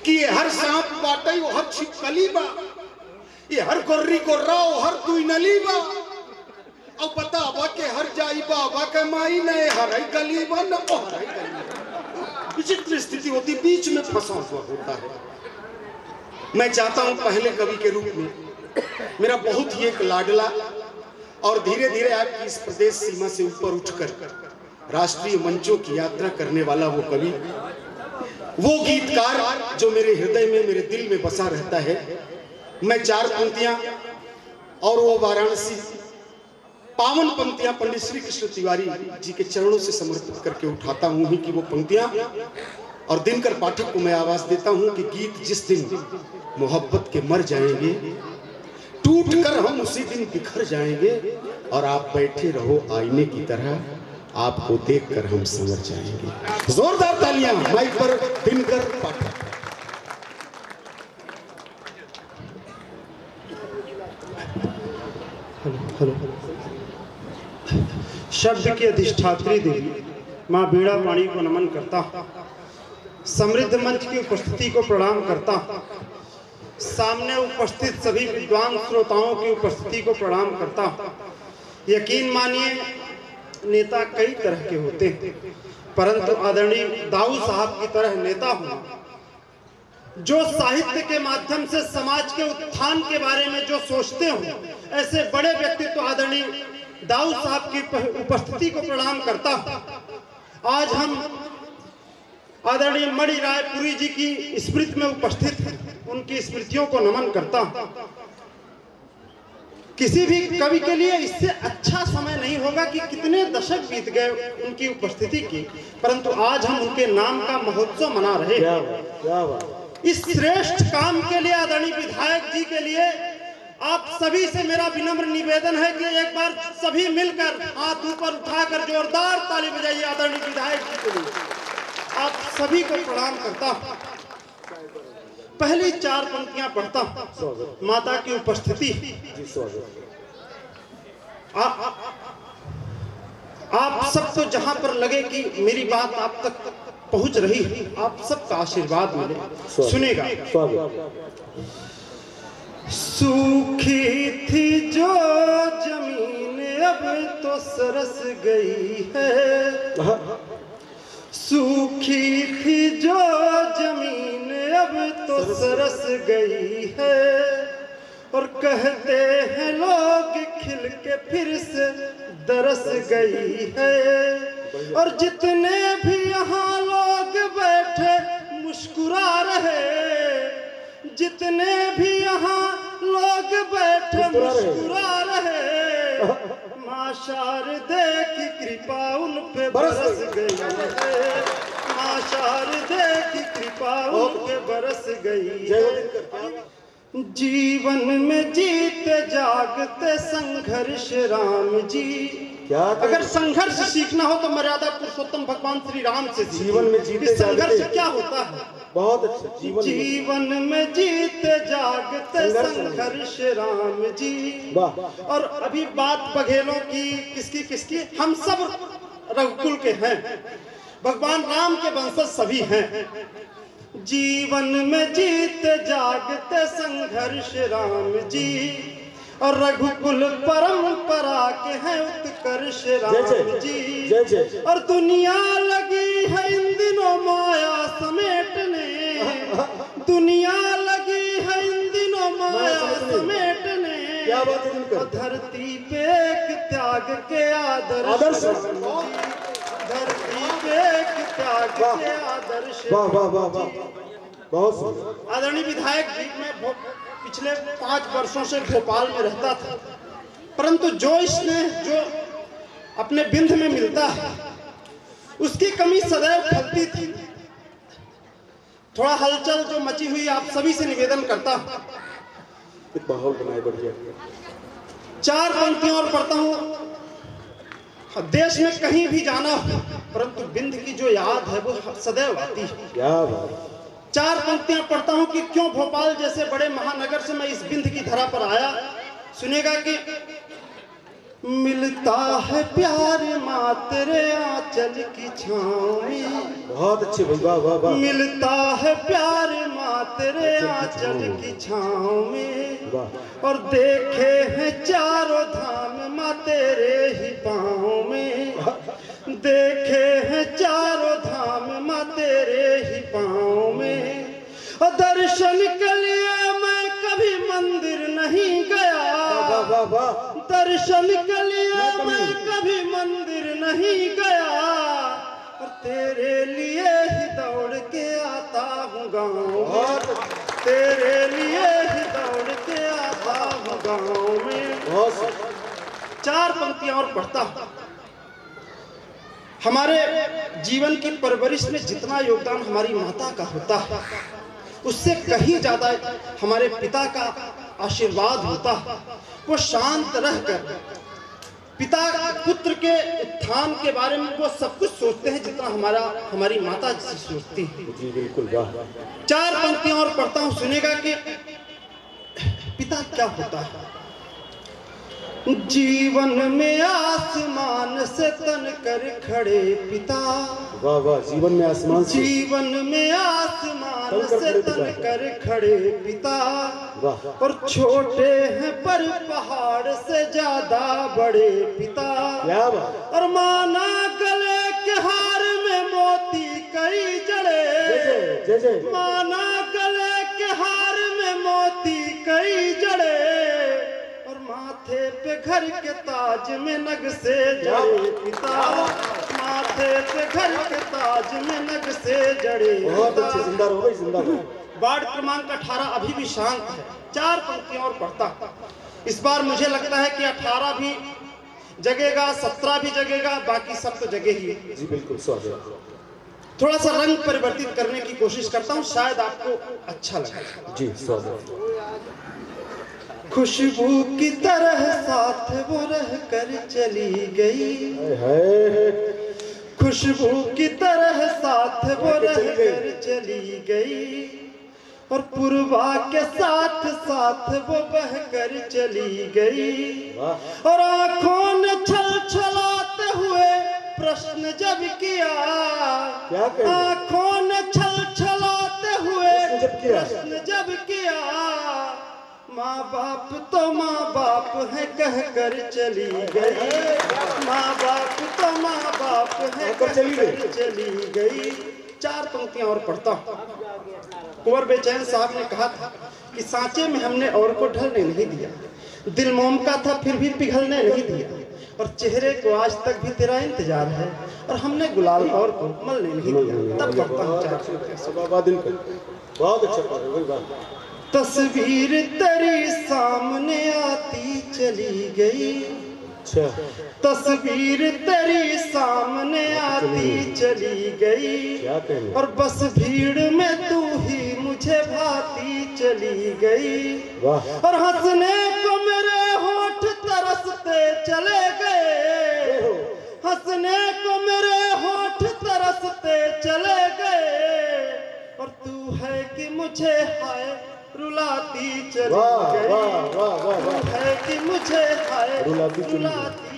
कि ये हर सांप बाटे वो हर छिपकली बा, ये हर गोर्री गोर्रा वो हर दुई नली बा, और बतावा के हर जाई बाबा के माई ने हर गली बा न हर गली। विचित्र स्थिति होती, बीच में फंसा हुआ होता है। मैं चाहता हूं पहले कवि के रूप में मेरा बहुत ही एक लाडला और धीरे धीरे आपकी इस प्रदेश सीमा से ऊपर उठकर राष्ट्रीय मंचों की यात्रा करने वाला वो कवि, वो गीतकार जो मेरे हृदय में मेरे दिल में बसा रहता है। मैं 4 पंक्तियां और वो वाराणसी पावन पंक्तियां पंडित श्री कृष्ण तिवारी जी के चरणों से समर्पित करके उठाता हूं ही कि वो पंक्तियां, और दिनकर पाठक को मैं आवाज देता हूं कि गीत जिस दिन मोहब्बत के मर जाएंगे, टूट कर हम उसी दिन बिखर जाएंगे, और आप बैठे रहो आईने की तरह, आपको देखकर हम संवर जाएंगे। जोरदार तालियां माइक पर दिनकर पाठक। हेलो। शब्द की अधिष्ठात्री देवी माँ बीड़ा पाणी को नमन करता, समृद्ध मंच की उपस्थिति को प्रणाम करता, सामने उपस्थित सभी विद्वान श्रोताओं की उपस्थिति को प्रणाम करता। यकीन मानिए नेता कई तरह के होते हैं, परंतु आदरणीय दाऊ साहब की तरह नेता होना, जो साहित्य के माध्यम से समाज के उत्थान के बारे में जो सोचते हो, ऐसे बड़े व्यक्तित्व आदरणीय दाऊ साहब की उपस्थिति को प्रणाम करता। आज हम आदरणीय मणि रायपुरी जी की स्मृति में उपस्थित हैं, उनकी स्मृतियों को नमन करता। किसी भी कवि के लिए इससे अच्छा समय नहीं होगा कि कितने दशक बीत गए उनकी उपस्थिति की, परंतु आज हम उनके नाम का महोत्सव मना रहे हैं। इस श्रेष्ठ काम के लिए आदरणीय विधायक जी के लिए आप सभी से मेरा विनम्र निवेदन है कि एक बार सभी मिलकर हाथ ऊपर उठाकर जोरदार ताली बजाइए आदरणीय विधायक जी के लिए। आप सभी को प्रणाम करता। पहली 4 पंक्तियां पढ़ता। माता की उपस्थिति। आप सब तो जहां पर लगे कि मेरी बात आप तक पहुंच रही है, आप सबका आशीर्वाद मिले। सुनेगा। सूखी थी जो जमीन अब तो सरस गई है, सूखी थी जो जमीन अब तो सरस गई है, और कहते हैं लोग खिल के फिर से दरस गई है, और जितने भी यहाँ लोग बैठे मुस्कुरा रहे, जितने भी यहाँ लोग बैठे मुस्कुरा रहे, माँ शारदे की कृपा उन पे बरस गई है, माँ शारदे की कृपा उन पे बरस गई है। जीवन में जीते जागते संघर्ष राम जी। क्या अगर संघर्ष सीखना हो तो मर्यादा पुरुषोत्तम भगवान श्री राम से। जीवन में जीते संघर्ष क्या होता है? बहुत अच्छा। जीवन में जीते जागते संघर्ष राम जी। और अभी बात बघेलों की, किसकी किसकी, हम सब रघुकुल के हैं, भगवान राम के वंशज सभी हैं। जीवन में जीते जागते संघर्ष राम जी, और रघुकुल परंपरा के हैं उत्कर्ष राम जी। और दुनिया लगी है इन दिनों माया समेटने, दुनिया लगी है इन दिनों माया समेटने, धरती पे एक त्याग के आदर्श, धरती पे एक त्याग के आदर्श। बहुत आदरणीय विधायक जी, मैं पिछले 5 वर्षों से भोपाल में रहता था, परंतु जो इसमें जो अपने बिंद में मिलता है उसकी कमी सदैव खलती थी। थोड़ा हलचल जो मची हुई आप सभी से निवेदन करता हूं, माहौल बनाए बढ़िया। 4 पंक्तियां और पढ़ता हूं। देश में कहीं भी जाना हो, परंतु बिंद की जो याद है वो सदैव आती है। क्या बात। 4 पंक्तियां पढ़ता हूं कि क्यों भोपाल जैसे बड़े महानगर से मैं इस बिंद की धरा पर आया। सुनेगा कि मिलता है प्यार माँ तेरे आंचल की छाँव में। बहुत अच्छे, वाह वाह वाह। मिलता है प्यार माँ तेरे आंचल की छाँव में, वाह और देखे हैं चारों धाम माँ तेरे ही पाँव में, देखे हैं चारों धाम माँ तेरे ही पाँव में। और दर्शन के लिए मैं कभी मंदिर नहीं गया, वाह वाह वाह दर्शन के लिए मैं कभी मंदिर नहीं गया, और तेरे लिए ही दौड़ के आता हूँ गाँव में, तेरे लिए ही दौड़ के आता हूँ गाँव में। चार पंक्तियां और पढ़ता हूँ। हमारे जीवन की परवरिश में जितना योगदान हमारी माता का होता है, उससे कहीं ज्यादा हमारे पिता का आशीर्वाद होता है। वो शांत रहकर पिता पुत्र के उत्थान के बारे में वो सब कुछ सोचते हैं जितना हमारी माता जी सोचती है। जी बिल्कुल वाह। चार पंक्तियां और पढ़ता हूं, सुनेगा कि पिता क्या होता है। जीवन में आसमान से तन कर खड़े पिता, वाह वाह जीवन में आसमान से, जीवन में आसमान से तन कर खड़े पिता, वाह और छोटे हैं पर पहाड़ से ज्यादा बड़े पिता, क्या बात, और माना गले के हार में मोती कई जड़े, जय जय माना गले के हार में मोती कई जड़े, और माथे पे घर के ताज में नग से जड़े पिता, माथे पे घर के ताज में नग से जड़े। बहुत अच्छे, जिंदा रहो भाई जिंदा रहो। वार्ड क्रमांक 18 अभी भी शांत है। चार पंक्तियां और पढ़ता। इस बार मुझे लगता है कि 18 भी जगेगा, 17 भी जगेगा, बाकी सब तो जगे ही। जी बिल्कुल स्वागत। थोड़ा सा रंग परिवर्तित करने की कोशिश करता हूँ, शायद आपको अच्छा लगे। जी स्वागत। खुशबू की तरह साथ वो रह कर चली गई, है खुशबू की तरह साथ वो रह कर चली गई, और पुरवा के साथ साथ वो बह कर चली गई, और आंखों ने छल छलाते हुए प्रश्न जब किया, आंखों ने छल छलाते हुए प्रश्न जब किया, माँ बाप तो माँ बाप है कह कर चली गई, माँ बाप तो माँ बाप है कह कर चली गई। चार पंक्तियां और पढ़ता हूँ। कुंवर बेचैन साहब ने कहा था कि सांचे में हमने और को ढलने नहीं दिया, दिल मोम का था फिर भी पिघलने नहीं दिया, और चेहरे को आज तक भी तेरा इंतजार है, और हमने गुलाल और को मलने नहीं दिया। तब पढ़ता हूँ चार पंक्तियां। बहुत अच्छा पढ़ रहे हो। तस्वीर तेरी सामने आती चली गई, अच्छा तस्वीर तेरी सामने आती चली गई, क्या कहने, और बस भीड़ में तू ही मुझे भाती चली गई, वाह, और हंसने को मेरे होठ तरसते चले गए, हंसने को मेरे होठ तरसते चले गए, और तू है कि मुझे हाय रुलाती चली गई, वाह वाह वाह वाह, है कि मुझे हाय रुलाती चली गई।